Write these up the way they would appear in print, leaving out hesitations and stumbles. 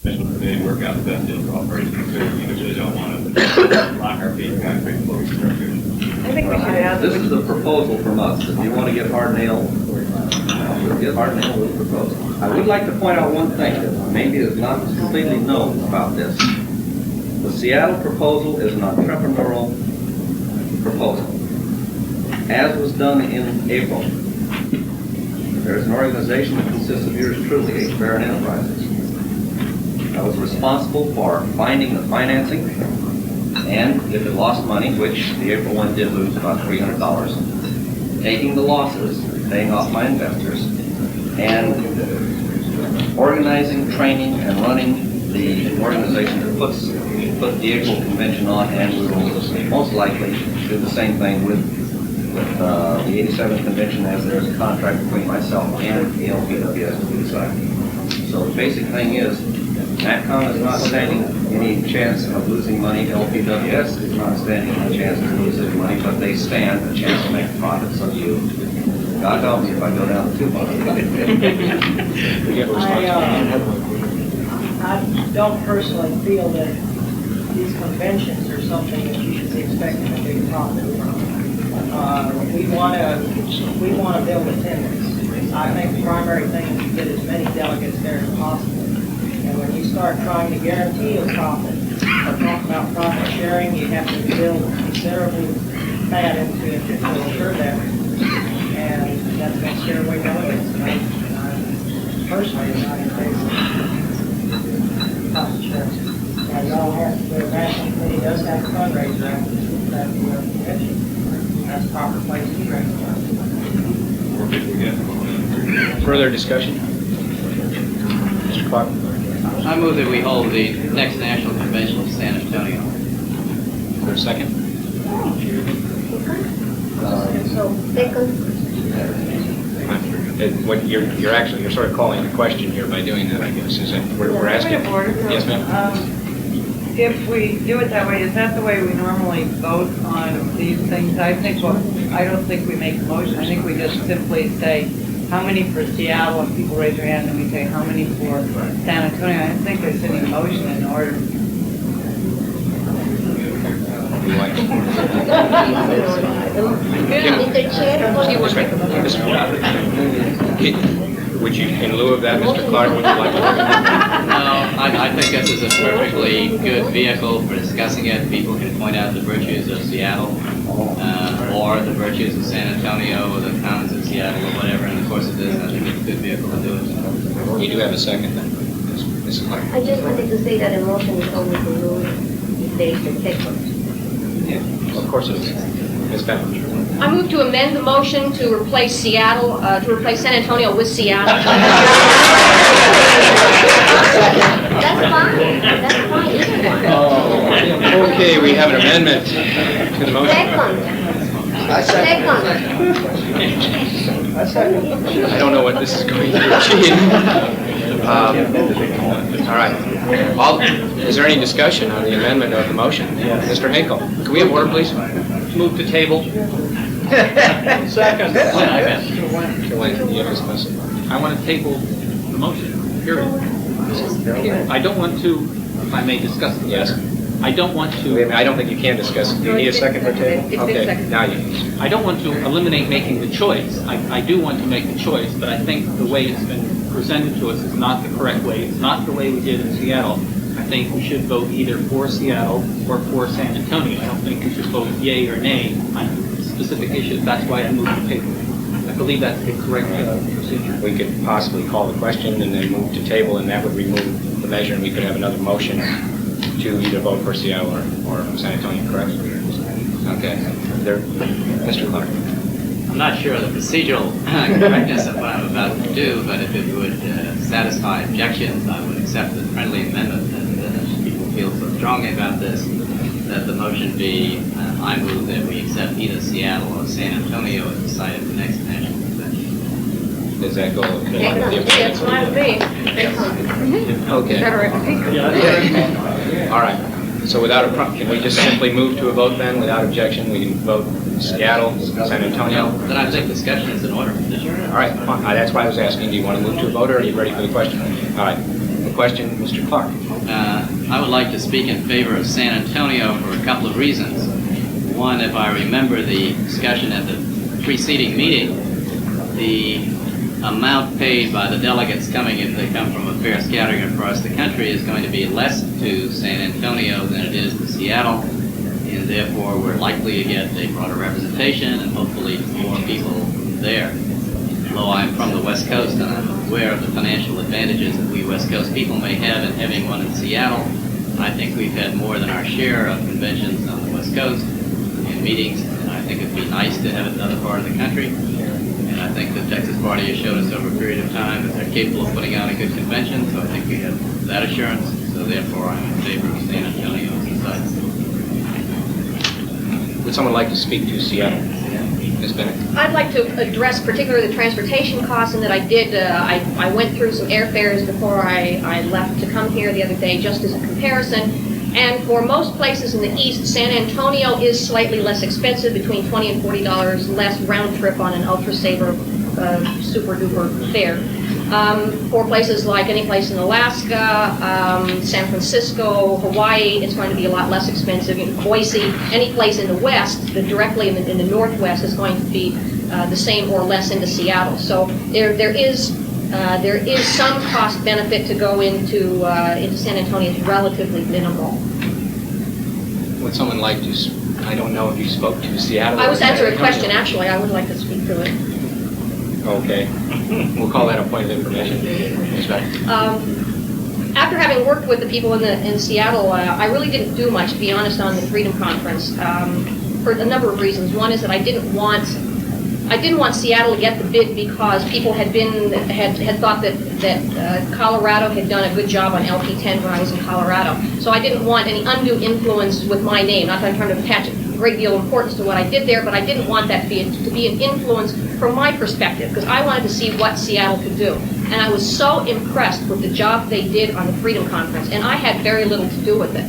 They work out the best deal for all parties concerned. We really don't want to lock our feet in concrete floor structure. I think we should add This is a proposal from us. If you want to get hard nailed, we'll get hard nailed with the proposal. I would like to point out one thing that maybe is not completely known about this. The Seattle proposal is an entrepreneurial proposal, as was done in April. There is an organization that consists of yours truly, H. Barron Enterprises. I was responsible for finding the financing, and if it lost money, which the April one did lose about $300, taking the losses, paying off my investors, and organizing, training, and running the organization that put the April convention on, and we will most likely do the same thing with the 87th convention, as there's a contract between myself and the LPWS to decide. So the basic thing is, MATCOM is not standing any chance of losing money. LPWS is not standing any chance of losing money, but they stand a chance to make a profit. So you, God help me if I go down too much. I don't personally feel that these conventions are something that you should be expecting a big profit from. We want to build attendance. I think the primary thing is to get as many delegates there as possible. And when you start trying to guarantee a profit or talk about profit sharing, you have to build considerably fat into it to ensure that. And that's going to scare away delegates. And I personally am not in favor of profit sharing. Now, y'all have, the National Committee does have a fundraiser after that convention. That's the proper place to raise funds. Further discussion? Mr. Clark? I move that we hold the next national convention in San Antonio. For a second? What you're sort of calling the question here by doing that, I guess, is that we're asking. Yes, ma'am. If we do it that way, is that the way we normally vote on these things? I don't think we make a motion. I think we just simply say how many for Seattle, and people raise their hand, and we say how many for San Antonio. I don't think there's any motion in order. Would you, in lieu of that, Mr. Clark, would you like to? No, I think this is a perfectly good vehicle for discussing it. People can point out the virtues of Seattle, or the virtues of San Antonio, or the cons of Seattle, or whatever. And of course it is. I think it's a good vehicle to do it. You do have a second, then, Mrs. Clark. I just wanted to say that a motion is only for rule if there is a second. Yeah, well, of course it is. Ms. Bennett. I move to amend the motion to replace Seattle, to replace San Antonio with Seattle. That's fine. That's fine. Either one. Okay, we have an amendment to the motion. Second. I don't know what this is going to achieve. All right. Is there any discussion on the amendment of the motion? Mr. Hinkle, can we have order, please? Move to table. Second. Mr. Lane, you have to specify. I want to table the motion, period. I don't want to, if I may discuss it. Yes. I don't want Wait a to, minute, I don't think you can discuss it. Do you need a second for table? Okay, now you can. I don't want to eliminate making the choice. I do want to make the choice, but I think the way it's been presented to us is not the correct way. It's not the way we did in Seattle. I think we should vote either for Seattle or for San Antonio. I don't think we should vote yay or nay on specific issues. That's why I moved the paper. I believe that's the correct procedure. We could possibly call the question and then move to table, and that would remove the measure, and we could have another motion to either vote for Seattle or San Antonio, correct? Okay. There, Mr. Clark. I'm not sure of the procedural correctness of what I'm about to do, but if it would satisfy objections, I would accept the friendly amendment that people feel so strongly about this, that the motion be, I move that we accept either Seattle or San Antonio as the site of the next national convention. Does that go? That's fine with me. Okay. All right. So without can we just simply move to a vote then, without objection? We can vote Seattle, San Antonio. Then I think discussion is in order. All right. That's why I was asking. Do you want to move to a vote, or are you ready for the question? All right. question, Mr. Clark. I would like to speak in favor of San Antonio for a couple of reasons. One, if I remember the discussion at the preceding meeting, the amount paid by the delegates coming, if they come from a fair scattering across the country, is going to be less to San Antonio than it is to Seattle, and therefore we're likely to get a broader representation and hopefully more people there. Though I'm from the West Coast and I'm aware of the financial advantages that we West Coast people may have in having one in Seattle, I think we've had more than our share of conventions on the West Coast and meetings, and I think it'd be nice to have it in another part of the country. And I think the Texas Party has showed us over a period of time that they're capable of putting on a good convention, so I think we have that assurance. So therefore, I'm in favor of San Antonio as a site. Would someone like to speak to Seattle? Ms. Bennett? I'd like to address particularly the transportation costs, and that I did, I went through some airfares before I left to come here the other day, just as a comparison. And for most places in the East, San Antonio is slightly less expensive, between $20 and $40 less round trip on an Ultra Saver super duper fare. For places like any place in Alaska, San Francisco, Hawaii, it's going to be a lot less expensive. In Boise, any place in the West, directly in the Northwest, is going to be the same or less into Seattle. So there is some cost benefit to go into San Antonio. It's relatively minimal. Would someone like to, I don't know if you spoke to Seattle. I was answering a question, actually. I would like to speak to it. Okay. We'll call that a point of information. Ms. Bennett? After having worked with the people in Seattle, I really didn't do much, to be honest, on the Freedom Conference for a number of reasons. One is that I didn't want Seattle to get the bid because people had thought that Colorado had done a good job on LP10 when I was in Colorado. So I didn't want any undue influence with my name. Not that I'm trying to attach a great deal of importance to what I did there, but I didn't want that to be an influence from my perspective, because I wanted to see what Seattle could do. And I was so impressed with the job they did on the Freedom Conference, and I had very little to do with it.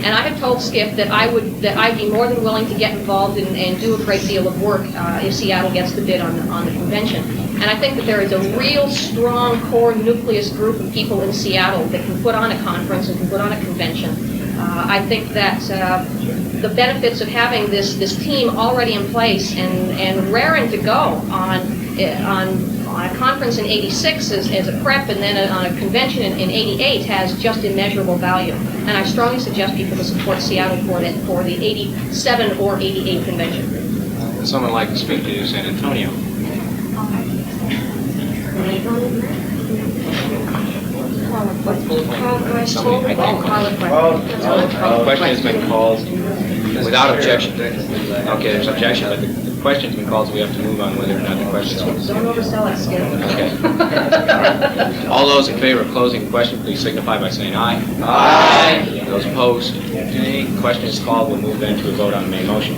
And I had told Skip that I'd be more than willing to get involved and do a great deal of work if Seattle gets the bid on the convention. And I think that there is a real strong core nucleus group of people in Seattle that can put on a conference and can put on a convention. I think that the benefits of having this team already in place and raring to go on a conference in '86 as a prep, and then on a convention in '88 has just immeasurable value. And I strongly suggest people to support Seattle for the '87 or '88 convention. Would someone like to speak to San Antonio? The question has been called without objection. Okay, there's objection, but the question's been called, so we have to move on whether or not the question's been. Don't oversell it, Skip. Okay. All those in favor of closing the question, please signify by saying aye. Aye. Those opposed, nay. The question is called. We'll move then to a vote on the main motion.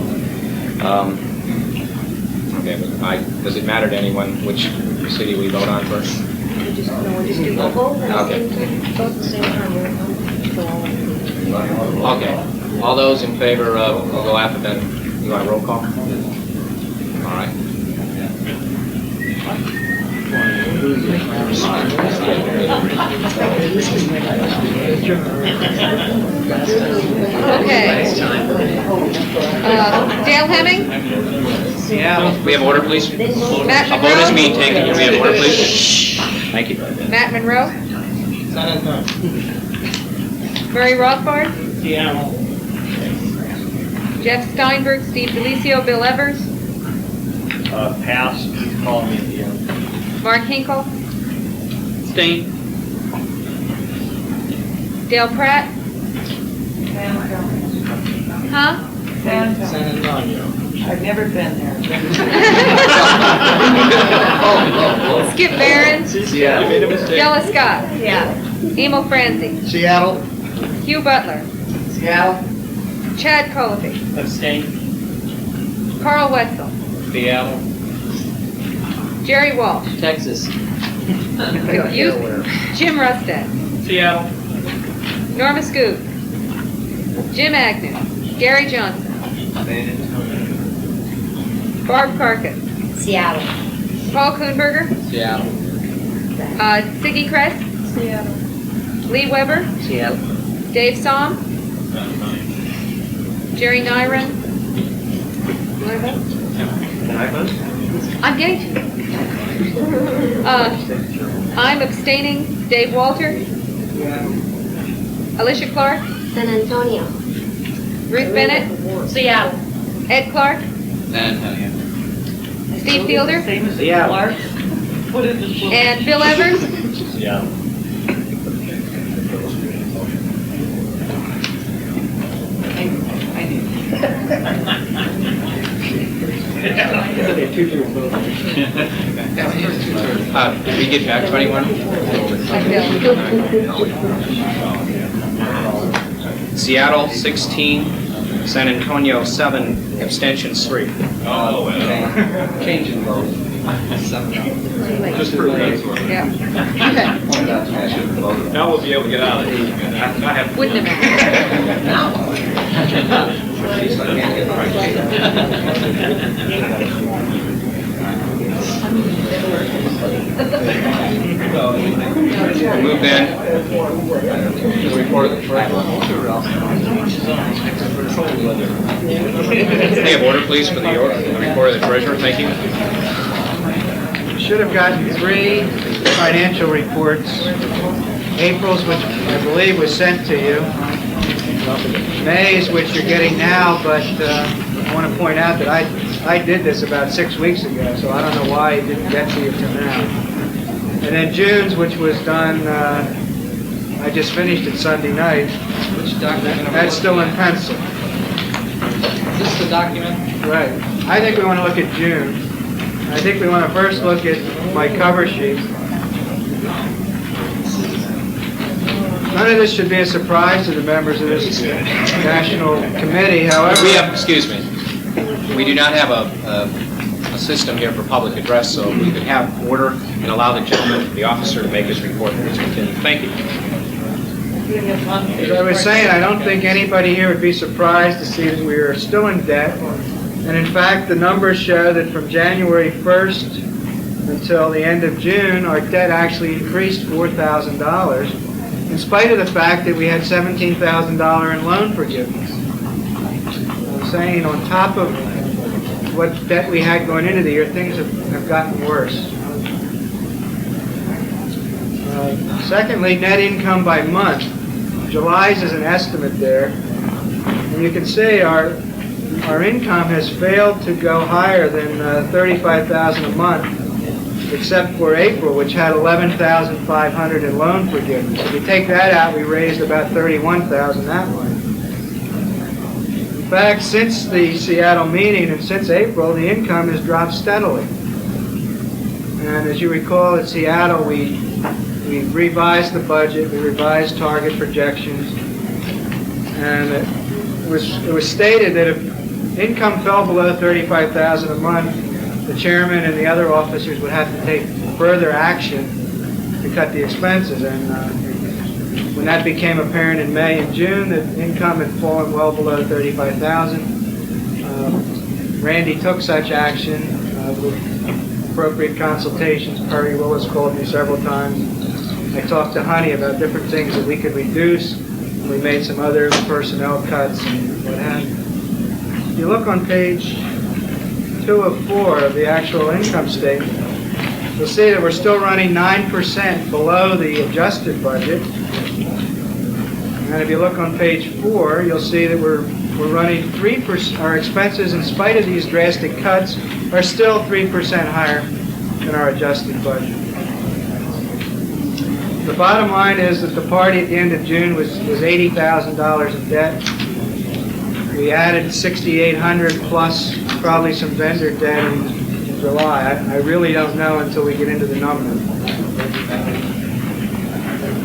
Okay, but does it matter to anyone which city we vote on first? Just do both. Okay. Both at the same time. Okay. All those in favor of, we'll go alphabet. You want a roll call? All right. Okay. Dale Hemming? We have order, please. Matt A vote is Monroe? being taken. Can we have order, please? Thank you. Matt Monroe? Murray Rothbard? Jeff Steinberg, Steve Delicio, Bill Evers? Pass, call me at the end. Mark Hinkle? Stain. Dale Pratt? Huh? San Antonio. I've never been there. Skip Barron? Seattle. Della Scott? Yeah. Emil Franzi? Seattle. Hugh Butler? Seattle. Chad Colby? Abstain. Carl Wetzel? Seattle. Jerry Walsh? Texas. Jim Rustad? Seattle. Norma Scoot? Jim Agnew? Gary Johnson? Barb Carcass? Seattle. Paul Kuhnberger? Seattle. Siggy Kress? Seattle. Lee Weber, Seattle. Dave Somm, Jerry Nyron. You want to vote? Can I vote? I'm getting to you. I'm abstaining. Dave Walter, Alicia Clark, San Antonio. Ruth Bennett, Seattle. Ed Clark, San Antonio. Steve Fielder, Same as the Yeah. Clarks. What is this? and Bill Evers. Yeah. I knew. Did we get back to anyone? Seattle, 16, San Antonio, 7, abstentions, 3. Oh, well. Change in vote. Just for Yeah. Now we'll be able to get out of here. I have. Wouldn't have mattered. Move then to the report of the treasurer. May I have order, please, for the report of the treasurer? Thank you. You should have gotten 3 financial reports. April's, which I believe was sent to you. May's, which you're getting now, but I want to point out that I did this about 6 weeks ago, so I don't know why it didn't get to you till now. And then June's, which was done, I just finished it Sunday night. Which document? That's still in pencil. Is this the document? Right. I think we want to look at June. I think we want to first look at my cover sheet. None of this should be a surprise to the members of this national committee, however... Excuse me, we do not have a system here for public address, so we could have order and allow the gentleman, the officer, to make his report. Please continue. Thank you. As I was saying, I don't think anybody here would be surprised to see that we are still in debt. And in fact, the numbers show that from January 1st until the end of June, our debt actually increased $4,000, in spite of the fact that we had $17,000 in loan forgiveness. I'm saying on top of what debt we had going into the year, things have gotten worse. Secondly, net income by month. July's is an estimate there. And you can see our income has failed to go higher than $35,000 a month, except for April, which had $11,500 in loan forgiveness. If you take that out, we raised about $31,000 that month. In fact, since the Seattle meeting and since April, the income has dropped steadily. And as you recall, at Seattle, we revised the budget, we revised target projections, and it was stated that if income fell below $35,000 a month, the chairman and the other officers would have to take further action to cut the expenses. And when that became apparent in May and June, that income had fallen well below $35,000, Randy took such action with appropriate consultations. Perry Willis called me several times. I talked to Honey about different things that we could reduce. We made some other personnel cuts and what have you. If you look on page 2 of 4 of the actual income statement, you'll see that we're still running 9% below the adjusted budget. And if you look on page 4, you'll see that we're running 3%. Our expenses, in spite of these drastic cuts, are still 3% higher than our adjusted budget. The bottom line is that the party at the end of June was $80,000 in debt. We added $6,800 plus probably some vendor debt in July. I really don't know until we get into the numbers.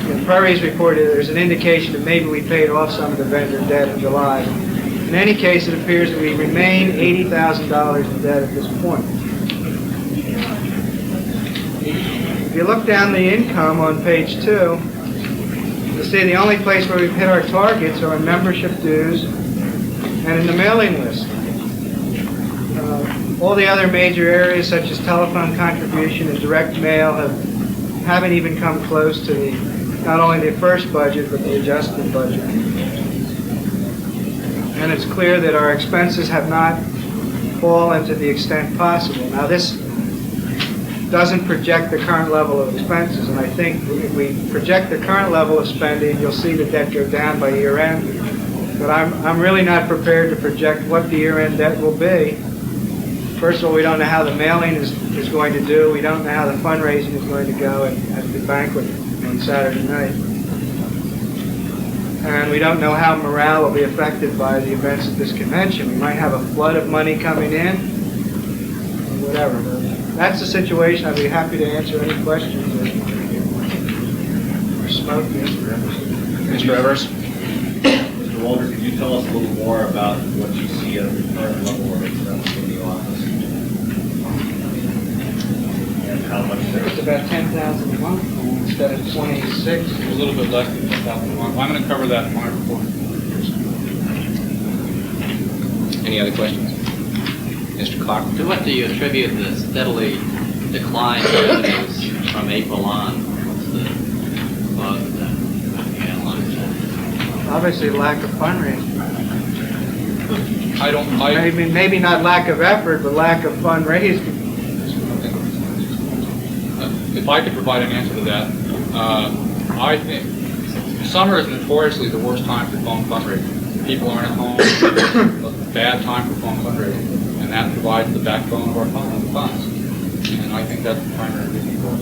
In Perry's report, there's an indication that maybe we paid off some of the vendor debt in July. In any case, it appears that we remain $80,000 in debt at this point. If you look down the income on page 2, you'll see the only place where we've hit our targets are in membership dues and in the mailing list. All the other major areas, such as telephone contribution and direct mail, haven't even come close to the not only the first budget, but the adjusted budget. And it's clear that our expenses have not fallen to the extent possible. Now, this doesn't project the current level of expenses, and I think if we project the current level of spending, you'll see the debt go down by year end. But I'm really not prepared to project what the year end debt will be. First of all, we don't know how the mailing is going to do. We don't know how the fundraising is going to go at the banquet on Saturday night. And we don't know how morale will be affected by the events at this convention. We might have a flood of money coming in, or whatever. That's the situation. I'd be happy to answer any questions or smoke. Mr. Evers? Mr. Walter, could you tell us a little more about what you see as the current level of expense in the office? And how much there It's about $10,000 a month instead of 26. A little bit less than 10,000 a month. I'm going to cover that in my report. Any other questions? Mr. Clark? To what do you attribute the steadily decline in revenues from April on? What's the cause of that? Obviously, lack of fundraising. I Maybe not lack of effort, but lack of fundraising. if I could provide an answer to that, I think summer is notoriously the worst time for phone fundraising. People aren't at home. A bad time for phone fundraising, and that provides the backbone of our funds. And I think that's the primary reason for it.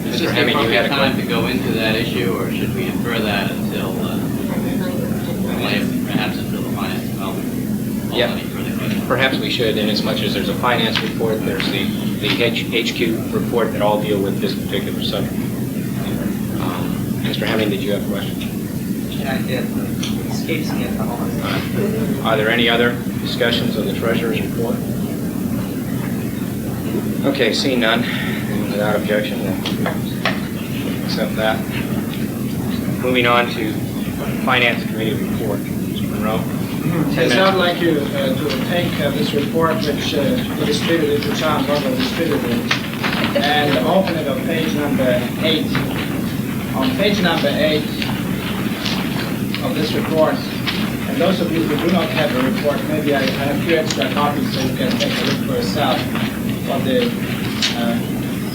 Is this the appropriate time to go into that issue, or should we defer that until perhaps until the finance development? Yeah, perhaps we should, in as much as there's a finance report, there's the HQ report that all deal with this particular subject. Mr. Hemming, did you have a question? Yeah, I did. It escapes me at the moment. Are there any other discussions of the treasurer's report? Okay, seeing none, and without objection, we'll accept that. Moving on to Finance Committee report. Mr. Monroe. Yes, I'd like you to take this report, which we distributed to John Butler distributed, and open it on page number 8. On page number 8 of this report, and those of you who do not have a report, maybe I have 2 extra copies so you can take a look for yourself what the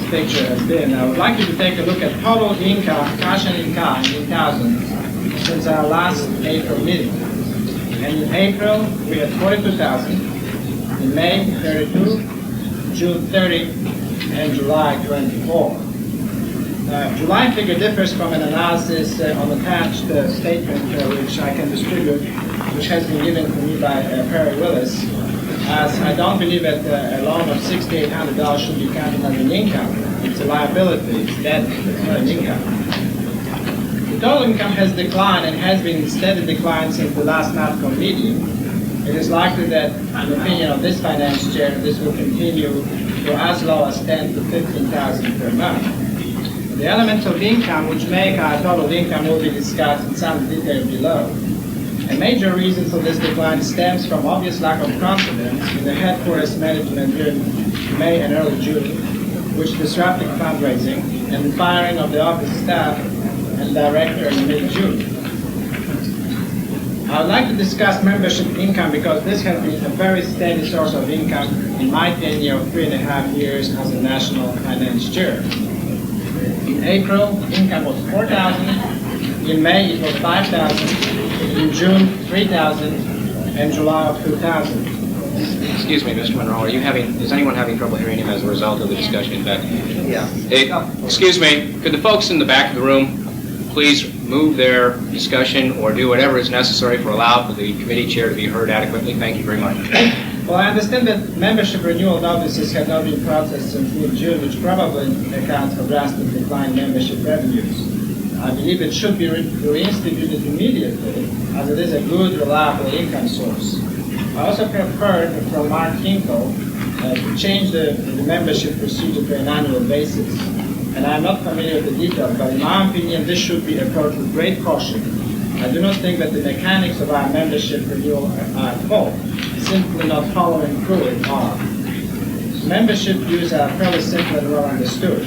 picture has been. I would like you to take a look at total income, cash and income in thousands since our last April meeting. And in April, we had 42,000, in May, 32, June, 30, and July, 24. July figure differs from an analysis on attached statement which I can distribute, which has been given to me by Perry Willis, as I don't believe that a loan of $6,800 should be counted as an income. It's a liability, it's debt, it's not an income. The total income has declined and has been in steady decline since the last NAPCO meeting. It is likely that, in the opinion of this finance chair, this will continue to as low as $10,000 to $15,000 per month. The elements of income which make our total income will be discussed in some detail below. A major reason for this decline stems from obvious lack of confidence in the headquarters management during May and early June, which disrupted fundraising, and the firing of the office staff and director in mid-June. I would like to discuss membership income because this has been a very steady source of income in my tenure of 3.5 years as a national finance chair. In April, income was $4,000. In May, it was $5,000. In June, $3,000. And July of $2,000. Excuse me, Mr. Monroe, is anyone having trouble hearing him as a result of the discussion in back? Yeah. Hey, excuse me, could the folks in the back of the room please move their discussion or do whatever is necessary for allow for the committee chair to be heard adequately? Thank you very much. Well, I understand that membership renewal notices have not been processed since mid-June, which probably accounts for drastic decline in membership revenues. I believe it should be reinstituted immediately, as it is a good, reliable income source. I also have heard from Mark Hinkle to change the membership procedure to an annual basis. And I'm not familiar with the details, but in my opinion, this should be approached with great caution. I do not think that the mechanics of our membership renewal are at fault, simply not following through it are. Membership dues are fairly simple and well understood.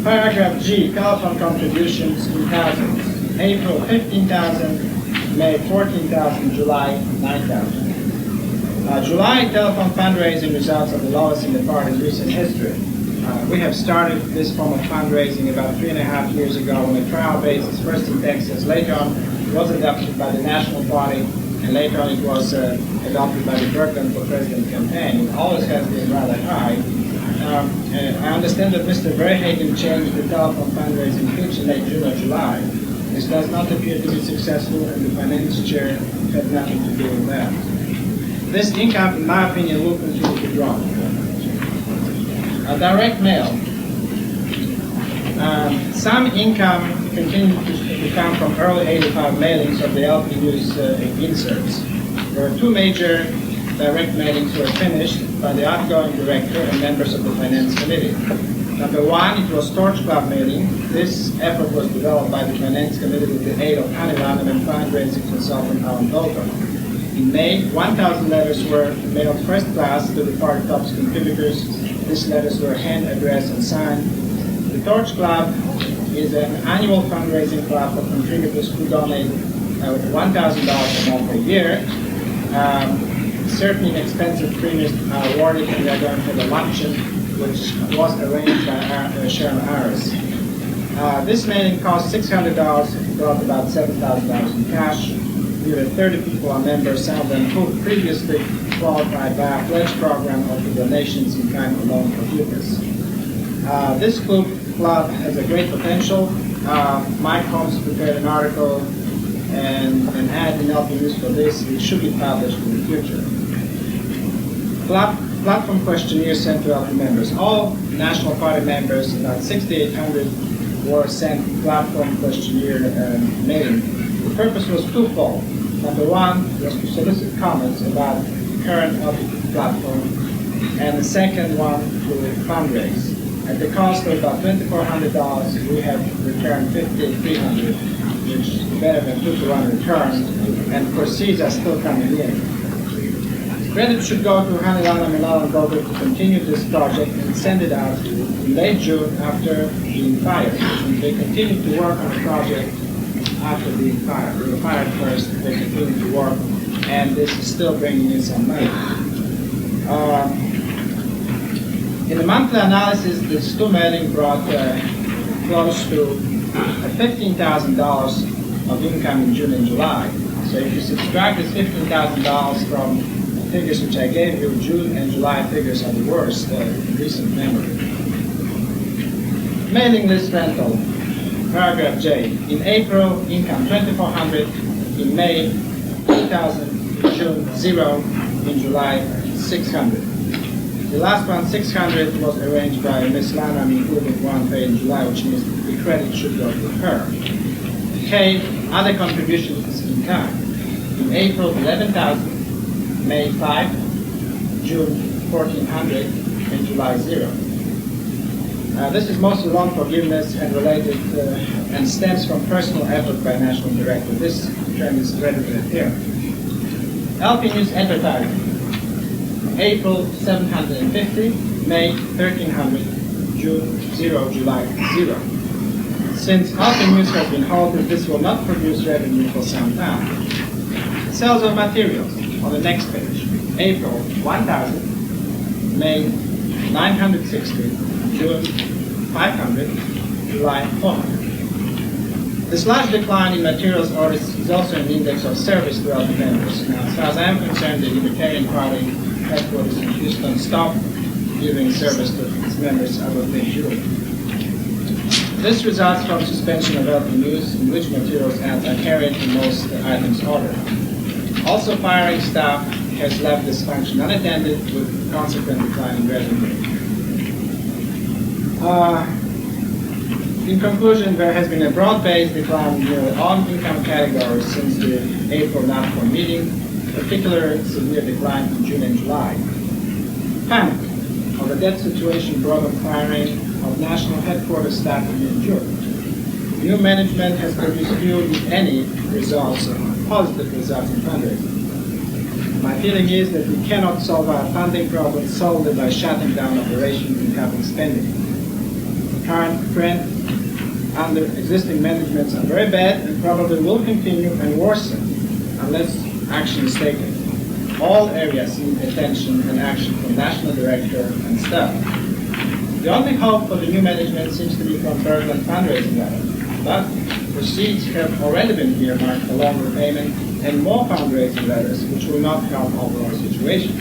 Paragraph G, telephone contributions 2000. April 15,000, May 14,000, July 9,000. July telephone fundraising results are the lowest in the party's recent history. We have started this form of fundraising about 3.5 years ago on a trial basis, first in Texas, later on it was adopted by the National Party, and later on it was adopted by the Bergman for President campaign. It always has been rather high. I understand that Mr. Verhagen changed the telephone fundraising pitch in late June or July. This does not appear to be successful, and the finance chair had nothing to do with that. This income, in my opinion, will continue to drop. Direct mail. Some income continued to come from early 85 mailings of the LP News inserts. There are two major direct mailings were finished by the outgoing director and members of the Finance Committee. Number one, it was Torch Club mailing. This effort was developed by the Finance Committee with the aid of Honey London and fundraising consultant Alan Dalton. In May, 1,000 letters were mailed first class to the party top's contributors. These letters were hand-addressed and signed. The Torch Club is an annual fundraising club for contributors who donate $1,000 a month per year. Certain expensive premiums are awarded, and they're going for the luncheon, which was arranged by Sharon Harris. This mailing cost $600, brought about $7,000 in cash. We have 30 people are members, some of them who previously qualified by a pledge program or for donations in kind or loan forgiveness. This club has a great potential. Mike Holmes prepared an article and an ad in LP News for this. It should be published in the future. Platform questionnaire sent to LP members. All National Party members, about 6,800, were sent platform questionnaire mailing. The purpose was twofold. Number one was to solicit comments about the current LP platform, and the second one to fundraise. At the cost of about $2,400, we have returned $5,300, which is better than 2-to-1 return, and proceeds are still coming in. Credit should go to Hanilana Milano Goldberg to continue this project and send it out in late June after being fired. And they continued to work on the project after being fired. They were fired first, they continued to work, and this is still bringing in some money. In the monthly analysis, this two mailing brought close to $15,000 of income in June and July. So if you subtract this $15,000 from figures which I gave you, June and July figures are the worst in recent memory. Mailing list rental, paragraph J. In April, income $2,400. In May, $2,000. In June, 0. In July, $600. The last one, 600, was arranged by Ms. Lana and included one paid in July, which means the credit should go to her. K, other contributions in kind. In April, 11,000, May 5, June 1,400, and July 0. This is mostly loan forgiveness and related and stems from personal effort by National Director. This trend is readily apparent. LP News advertising. April 750, May 1,300, June 0, July 0. Since LP News has been halted, this will not produce revenue for some time. Sales of materials on the next page. April 1,000, May 960, June 500, July 400. This large decline in materials orders is also an index of service to LP members. Now, as far as I am concerned, the Libertarian Party headquarters in Houston stopped giving service to its members as of mid-June. This results from suspension of LP News, in which materials ads are carried in most items ordered. Also, firing staff has left this function unattended with consequent decline in revenue. In conclusion, there has been a broad-based decline in nearly all income categories since the April NAFCO meeting, particularly severe decline in June and July. Panic of the debt situation brought on firing of national headquarters staff in mid-June. New management has produced few, if any, results, positive results in fundraising. My feeling is that we cannot solve our funding problems solely by shutting down operations and cutting spending. current trend under existing managements are very bad and probably will continue and worsen unless action is taken. All areas need attention and action from national director and staff. The only hope for the new management seems to be from Bergland fundraising letter, but proceeds have already been earmarked for loan repayment and more fundraising letters, which will not help overall situation.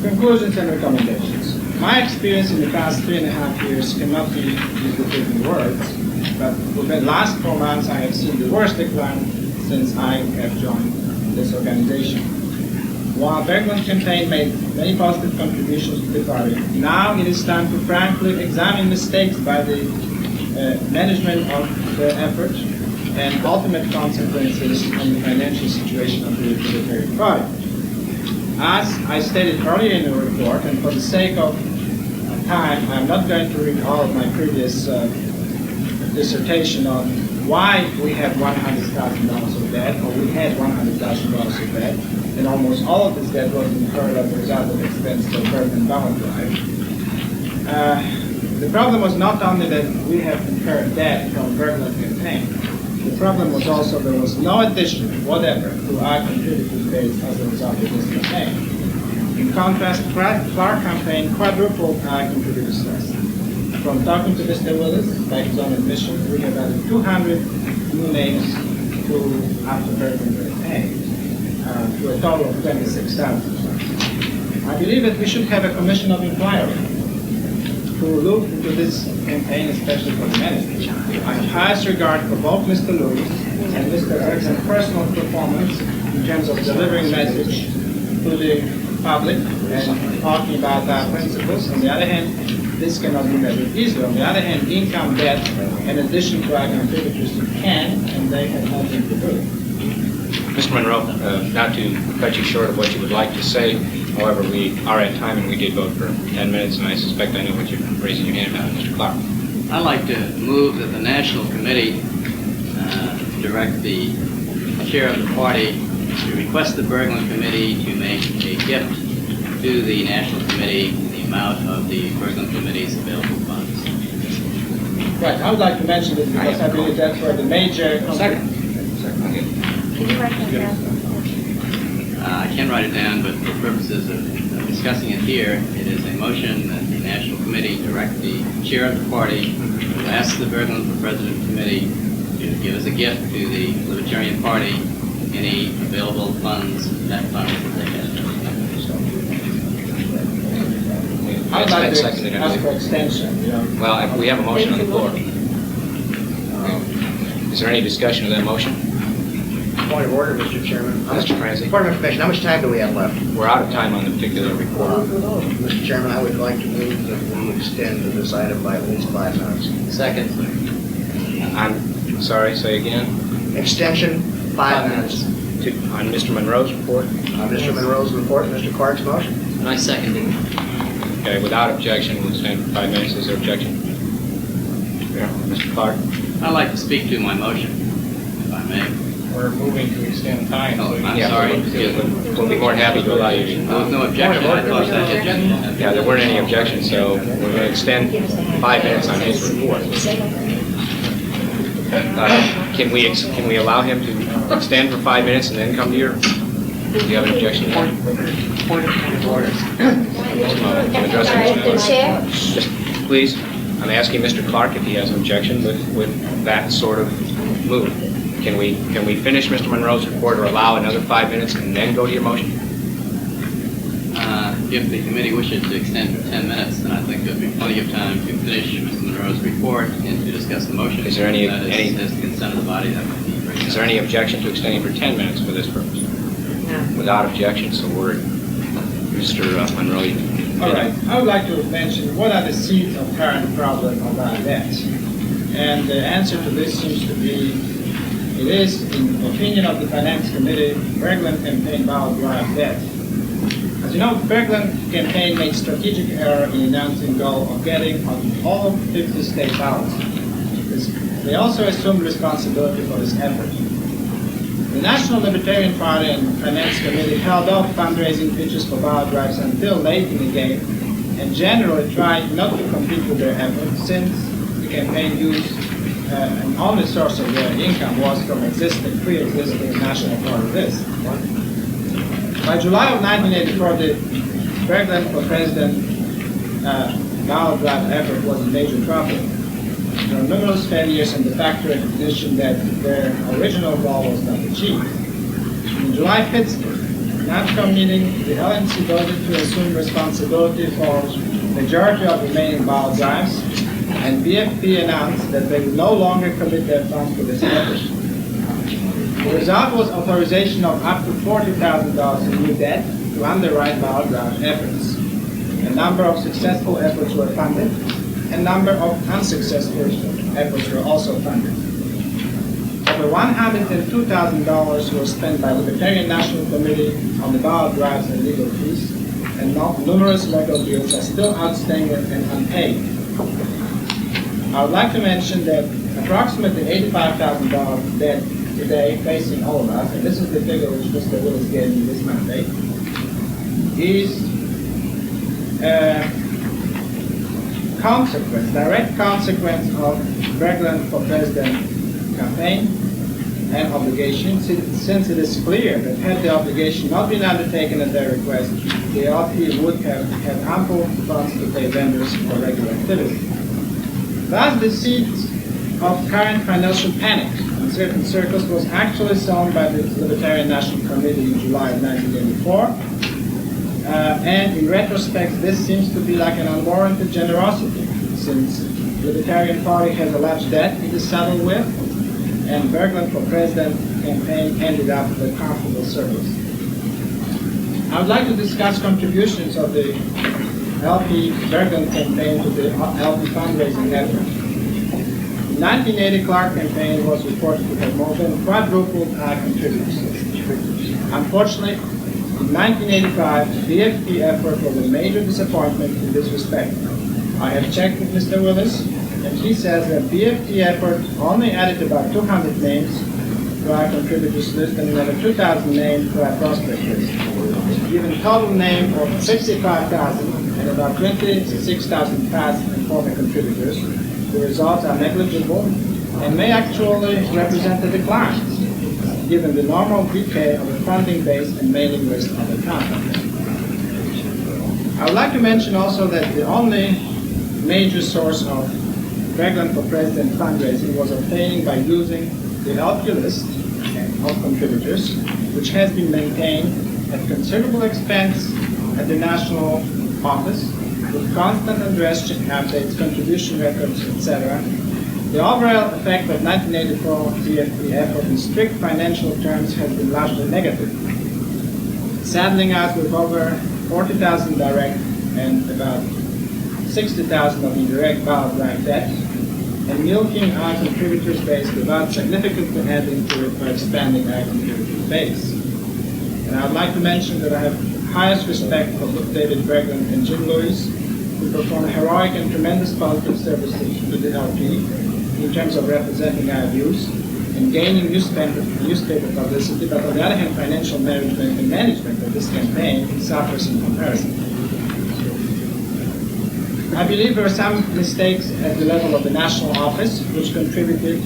Conclusions and recommendations. My experience in the past 3.5 years cannot be used in words, but within the last 4 months I have seen the worst decline since I have joined this organization. While Bergland campaign made many positive contributions to the party, now it is time to frankly examine mistakes by the management of the effort and ultimate consequences on the financial situation of the Libertarian Party. As I stated earlier in the report, and for the sake of time, I'm not going to read all of my previous dissertation on why we have $100,000 of debt, or we had $100,000 of debt, and almost all of this debt was incurred as a result of expense to Bergland Ballot Drive. The problem was not only that we have incurred debt from Bergland campaign, the problem was also there was no addition whatever to our contributors base as a result of this campaign. In contrast, Clark campaign quadrupled our contributors list. From talking to Mr. Willis, by his own admission, we have added 200 new names to after Bergland campaign, to a total of 26,000. I believe that we should have a commission of inquiry to look into this campaign, especially for the management. I have highest regard for both Mr. Lewis and Mr. Ericsson's personal performance in terms of delivering message to the public and talking about our principles. On the other hand, this cannot be measured easily. On the other hand, income, debt, in addition to our contributors can, and they have nothing to do. Mr. Monroe, not to cut you short of what you would like to say, however, we are at time and we did vote for 10 minutes, and I suspect I know what you're raising your hand about. Mr. Clark. I'd like to move that the National Committee direct the chair of the party to request the Bergland Committee to make a gift to the National Committee in the amount of the Bergland Committee's available funds. Right, I would like to mention this because I believe that's where the major... Second. Can you write that down? I can write it down, but for purposes of discussing it here, it is a motion that the National Committee direct the chair of the party to ask the Bergland for President Committee to give as a gift to the Libertarian Party any available funds, net funds that they have. I would like to Seconded, I ask believe. for extension, you know. Well, we have a motion on the floor. Is there any discussion of that motion? Point of order, Mr. Chairman. Mr. Franzi? Point of information, how much time do we have left? We're out of time on the particular report. Mr. Chairman, I would like to move that we extend this item by at least 5 minutes. Second. I'm sorry, say again? Extension, 5 minutes. On Mr. Monroe's report? On Mr. Monroe's report, Mr. Clark's motion. And I second it. Okay, without objection, we'll stand for 5 minutes. Is there objection? Yeah, Mr. Clark? I'd like to speak to my motion, if I may. We're moving to extend time. Oh, I'm Yeah, sorry. We'll be more than happy to allow you There was to. no objection. I thought that Yeah, there weren't any objections, so we're going to extend 5 minutes on his report. Can we allow him to extend for 5 minutes and then come to your, do you have an objection? The chair? Just, please, I'm asking Mr. Clark if he has an objection with that sort of move. Can we finish Mr. Monroe's report or allow another 5 minutes and then go to your motion? If the committee wishes to extend for 10 minutes, then I think there'll be plenty of time to finish Mr. Monroe's report and to discuss the motion. Is there any- That any- is the consent of the body, that would be very Is there any objection to extending for 10 minutes for this purpose? No. Without objection, so we're, Mr. Monroe. you- All right, I would like to mention what are the seeds of current problem of our debt. And the answer to this seems to be, it is, in the opinion of the Finance Committee, Bergland campaign ballot drive debt. As you know, the Bergland campaign made strategic error in announcing goal of getting on all 50 state ballots. They also assumed responsibility for this effort. The National Libertarian Party and Finance Committee held off fundraising pitches for ballot drives until late in the game and generally try not to compete with their efforts, since the campaign used an only source of their income was from pre-existing national party lists. By July of 1984, the Bergland for President ballot drive effort was a major trouble. There were numerous failures and the fact recognition that their original goal was not achieved. In July 5th NATCOM meeting, the LNC voted to assume responsibility for the majority of remaining ballot drives, and BFP announced that they would no longer commit their funds to this effort. The result was authorization of up to $40,000 in new debt to underwrite ballot drive efforts. A number of successful efforts were funded, and a number of unsuccessful efforts were also funded. Over $102,000 were spent by the Libertarian National Committee on the ballot drives and legal fees, and numerous legal bills are still outstanding and unpaid. I would like to mention that approximately $85,000 debt today facing all of us, and this is the figure which Mr. Willis gave me this mandate, is direct consequence of Bergland for President campaign and obligation, since it is clear that had the obligation not been undertaken at their request, the LP would have had ample funds to pay vendors for regular activity. Thus, the seed of current financial panic in certain circles was actually sown by the Libertarian National Committee in July of 1984. And in retrospect, this seems to be like an unwarranted generosity, since the Libertarian Party has a large debt it is saddled with, and Bergland for President campaign ended up with a comfortable surplus. I would like to discuss contributions of the LP Bergland campaign to the LP fundraising effort. The 1980 Clark campaign was reported to have more than quadrupled our contributors. Unfortunately, in 1985, the BFP effort was a major disappointment in this respect. I have checked with Mr. Willis, and he says that BFP effort only added about 200 names to our contributors list and another 2,000 names to our prospect list. Given a total name of 65,000 and about 26,000 past and former contributors, the results are negligible and may actually represent a decline, given the normal decay of the funding base and mailing list of the company. I would like to mention also that the only major source of Bergland for President fundraising was obtaining by using the LP list of contributors, which has been maintained at considerable expense at the national office, with constant address updates, contribution records, etc. The overall effect of 1984 BFP effort in strict financial terms has been largely negative, saddling us with over 40,000 direct and about 60,000 of indirect ballot drive debt, and milking our contributors base without significantly adding to it by expanding our contributors base. And I would like to mention that I have highest respect for David Bergland and Jim Lewis, who perform heroic and tremendous positive services to the LP in terms of representing our views and gaining newspaper publicity, but on the other hand, financial management and management of this campaign suffers in comparison. I believe there are some mistakes at the level of the national office which contributed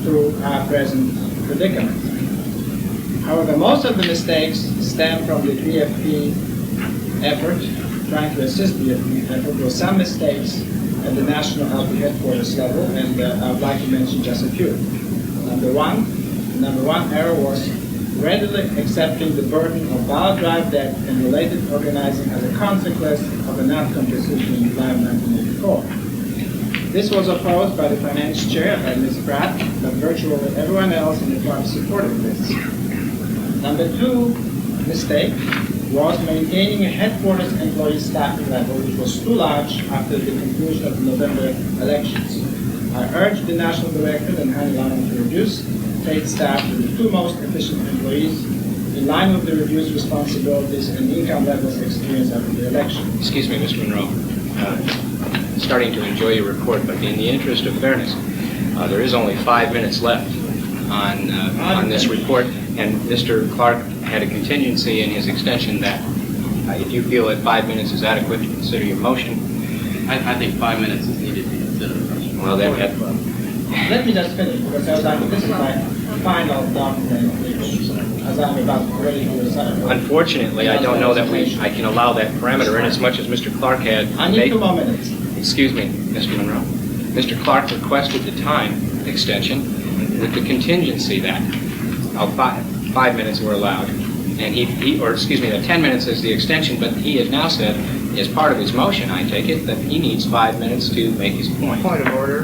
to our present predicament. However, most of the mistakes stem from the BFP effort, trying to assist the BFP effort. There were some mistakes at the national LP headquarters level, and I would like to mention just a few. Number one error was readily accepting the burden of ballot drive debt and related organizing as a consequence of the NATCOM decision in July of 1984. This was opposed by the finance chair, by Ms. Pratt, but virtually everyone else in the party supported this. Number two mistake was maintaining a headquarters employee staffing level which was too large after the conclusion of the November elections. I urged the national director and Hani Laman to reduce paid staff to the two most efficient employees in line with the reduced responsibilities and income levels experienced after the election. Excuse me, Mr. Monroe. Starting to enjoy your report, but in the interest of fairness, there is only 5 minutes left on this report, and Mr. Clark had a contingency in his extension that If you feel that 5 minutes is adequate to consider your motion, I think 5 minutes is needed to consider the motion. well, then, Let me just finish, because this is my final document, which, as I'm about ready to decide. unfortunately, I don't know that I can allow that parameter in as much as Mr. Clark had. I need 2 more minutes. Excuse me, Mr. Monroe. Mr. Clark requested the time extension with the contingency that 5 minutes were allowed. And that 10 minutes is the extension, but he has now said, as part of his motion, I take it, that he needs 5 minutes to make his point. Point of order,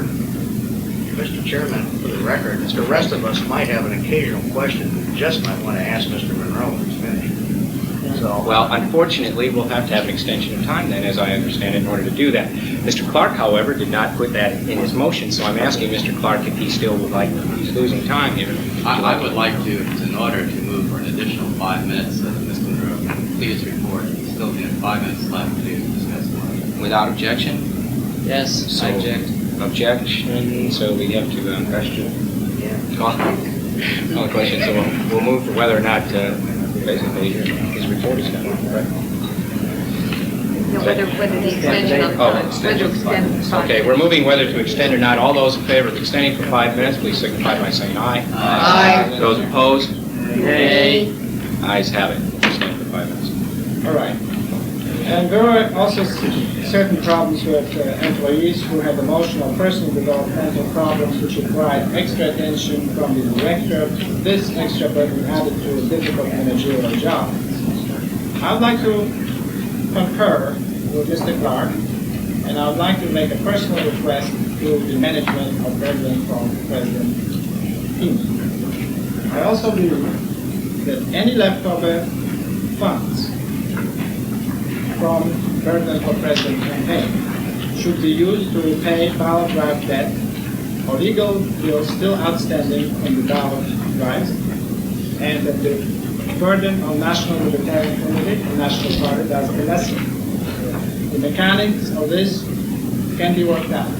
Mr. Chairman, for the record, the rest of us might have an occasional question we just might want to ask Mr. Monroe when he's finished. So, Well, unfortunately, we'll have to have an extension of time then, as I understand it, in order to do that. Mr. Clark, however, did not put that in his motion, so I'm asking Mr. Clark if he still would like, he's losing time here. I would like to, in order to move for an additional 5 minutes, Mr. Monroe can complete his report. We still have 5 minutes left to discuss the motion. Without objection? Yes, So- I object. Objection, so we have to call the question, so we'll move for whether or not, basically, his report is done, right? No, whether the extension of Oh, time, whether to extend the time. Okay, we're moving whether to extend or not. All those in favor of extending for 5 minutes, please signify by saying aye. Aye. Those opposed? Nay. Ayes have it. Extend for 5 minutes. All right. And there are also certain problems with employees who have emotional, personal developmental problems which require extra attention from the director. This extra burden added to a difficult managerial job. I would like to concur with Mr. Clark, and I would like to make a personal request to the management of Berglund from President Heath. I also believe that any leftover funds from Berglund for President campaign should be used to repay Ballot Drive debt or legal bills still outstanding on the Ballot Drive, and that the burden on National Libertarian Committee and National Party does be lessened. The mechanics of this can be worked out,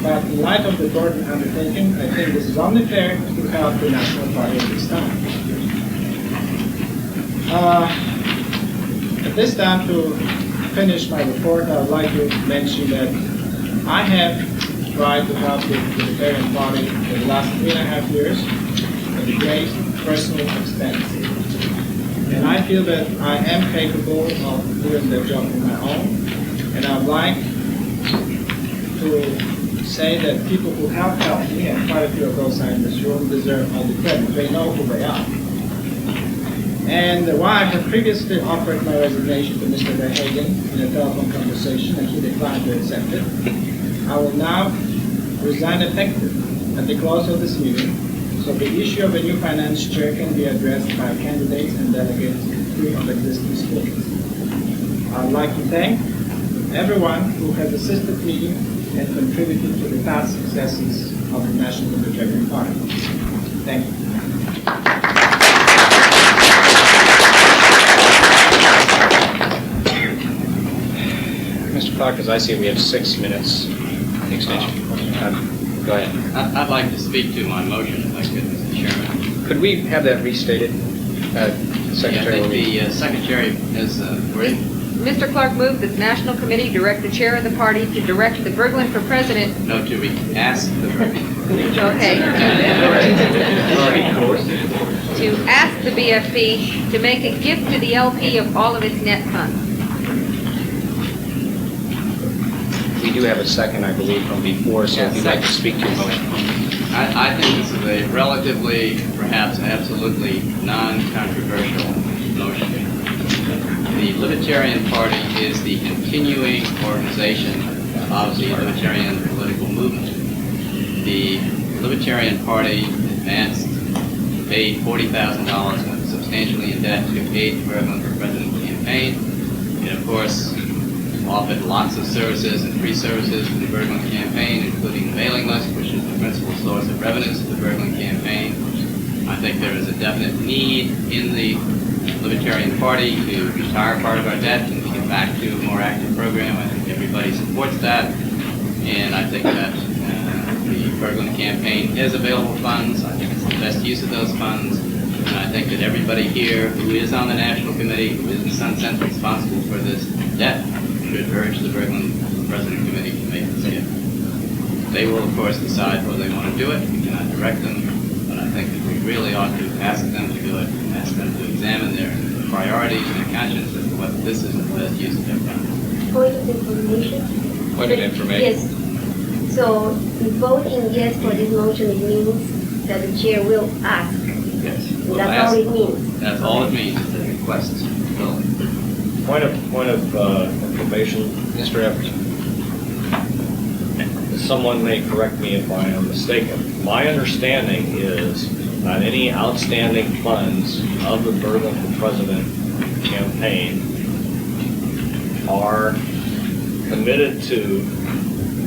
but in light of the burden undertaken, I think this is only fair to help the National Party at this time. At this time, to finish my report, I would like to mention that I have tried to help the Libertarian Party for the last 3.5 years at a great personal expense. And I feel that I am capable of doing the job on my own. And I would like to say that people who have helped me, and quite a few of those in this room, deserve all the credit. They know who they are. And while I had previously offered my resignation to Mr. Verhagen in a telephone conversation and he declined to accept it, I will now resign effective at the close of this meeting, so the issue of a new finance chair can be addressed by candidates and delegates free of existing splits. I would like to thank everyone who has assisted me and contributed to the past successes of the National Libertarian Party. Thank you. Mr. Clark, as I see it, we have 6 minutes extension. Go ahead. I'd like to speak to my motion, if I could, Mr. Chairman. Could we have that restated, Secretary? Yeah, I think the Secretary has, we're in. Mr. Clark moved that the National Committee direct the chair of the party to direct the Berglund for president. No, to ask the Okay. To ask the BFP to make a gift to the LP of all of its net funds. We do have a second, I believe, from before, so if you'd like to speak to your motion. I think this is a relatively, perhaps absolutely non-controversial motion. The Libertarian Party is the continuing organization of the Libertarian political movement. The Libertarian Party advanced, paid $40,000 and was substantially in debt to aid the Berglund for President campaign. It, of course, offered lots of services and free services to the Berglund campaign, including the mailing list, which is the principal source of revenues to the Berglund campaign. I think there is a definite need in the Libertarian Party to retire part of our debt and to get back to a more active program. I think everybody supports that. And I think that the Berglund campaign has available funds. I think it's the best use of those funds. And I I think that everybody here who is on the national committee, who is in some sense responsible for this debt, should urge the Berglund President Committee to make this gift. They will, of course, decide whether they want to do it. We cannot direct them, but I think that we really ought to ask them to do it, and ask them to examine their priorities and their conscience as to whether this is the best use of their funds. Point of information? Point of information. Yes. So voting yes for this motion, it means that the chair will ask. Yes. That's all it means. That's all it means, it's a request. Point of information, Mr. Evers. someone may correct me if I am mistaken. My understanding is that any outstanding funds of the Berglund for President campaign are committed to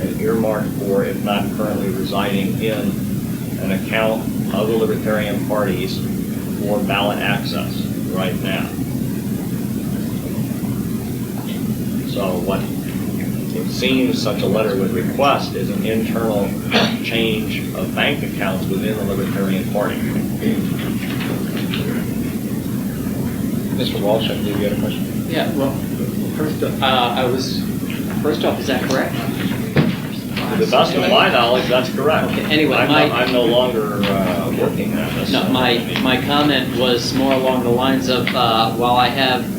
and earmarked for, if not currently residing in, an account of the Libertarian parties for ballot access right now. So what it seems such a letter would request is an internal change of bank accounts within the Libertarian Party. Mr. Walsh, I believe you had a question. Yeah, well, first off, is that correct? To the best of my knowledge, that's correct. Okay, anyway, I'm no longer working on this. No, my comment was more along the lines of, while I have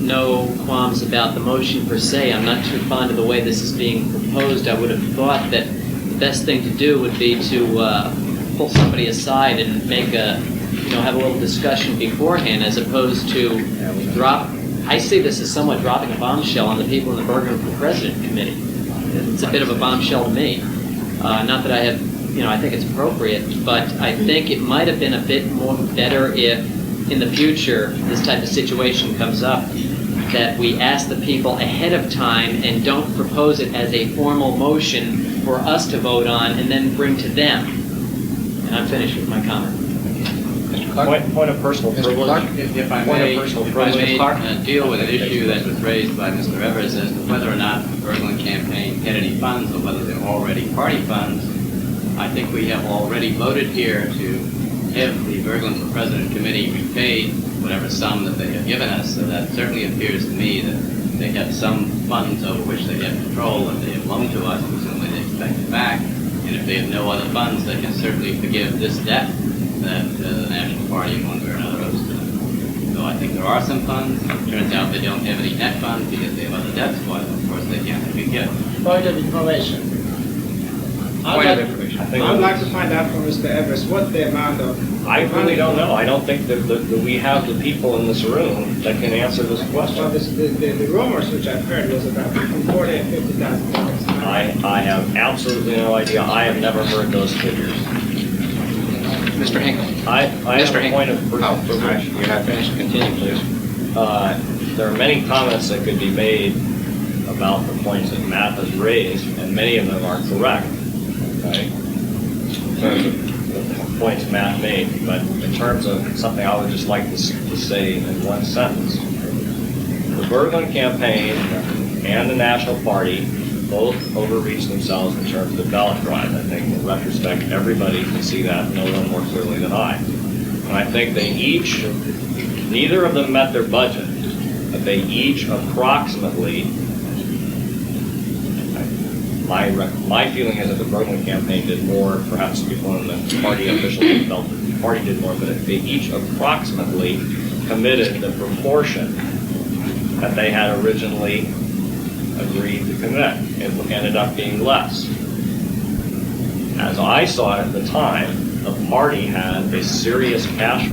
no qualms about the motion per se, I'm not too fond of the way this is being proposed. I would have thought that the best thing to do would be to pull somebody aside and make have a little discussion beforehand, as opposed to drop. I see this as somewhat dropping a bombshell on the people in the Berglund for President Committee. It's a bit of a bombshell to me. Not that I have, I think it's appropriate, but I think it might have been a bit more better if, in the future, this type of situation comes up, that we ask the people ahead of time and don't propose it as a formal motion for us to vote on and then bring to them. And I'm finished with my comment. Mr. Clark? Point of personal privilege. If I may deal with an issue that was raised by Mr. Evers as to whether or not the Berglund campaign had any funds or whether they're already party funds, I think we have already voted here to have the Berglund for President Committee repaid whatever sum that they have given us. So that certainly appears to me that they have some funds over which they have control and they have loaned to us, presumably they expect it back. And if they have no other funds, they can certainly forgive this debt that the National Party in one way or another owes to them. So I think there are some funds. It turns out they don't have any net funds because they have other debts. Well, of course, they can't forgive. Point of information. I'd like to find out from Mr. Evers what the amount of... I really don't know. I don't think that we have the people in this room that can answer this question. Well, the rumors which I've heard was about between $40,000 and $50,000. I have absolutely no idea. I have never heard those figures. Mr. Hinkle. I have a point of personal privilege. You're not finished. Continue, please. There are many comments that could be made about the points that Matt has raised, and many of them are correct. Okay? In terms of the points Matt made, but in terms of something I would just like to say in one sentence. The Berglund campaign and the National Party both overreached themselves in terms of the ballot drive. I think in retrospect, everybody can see that no one more clearly than I. And I think they each, neither of them met their budget, but they each approximately, my feeling is that the Berglund campaign did more, perhaps people in the party officials felt that the party did more, but they each approximately committed the proportion that they had originally agreed to commit. It ended up being less. As I saw it at the time, the party had a serious cash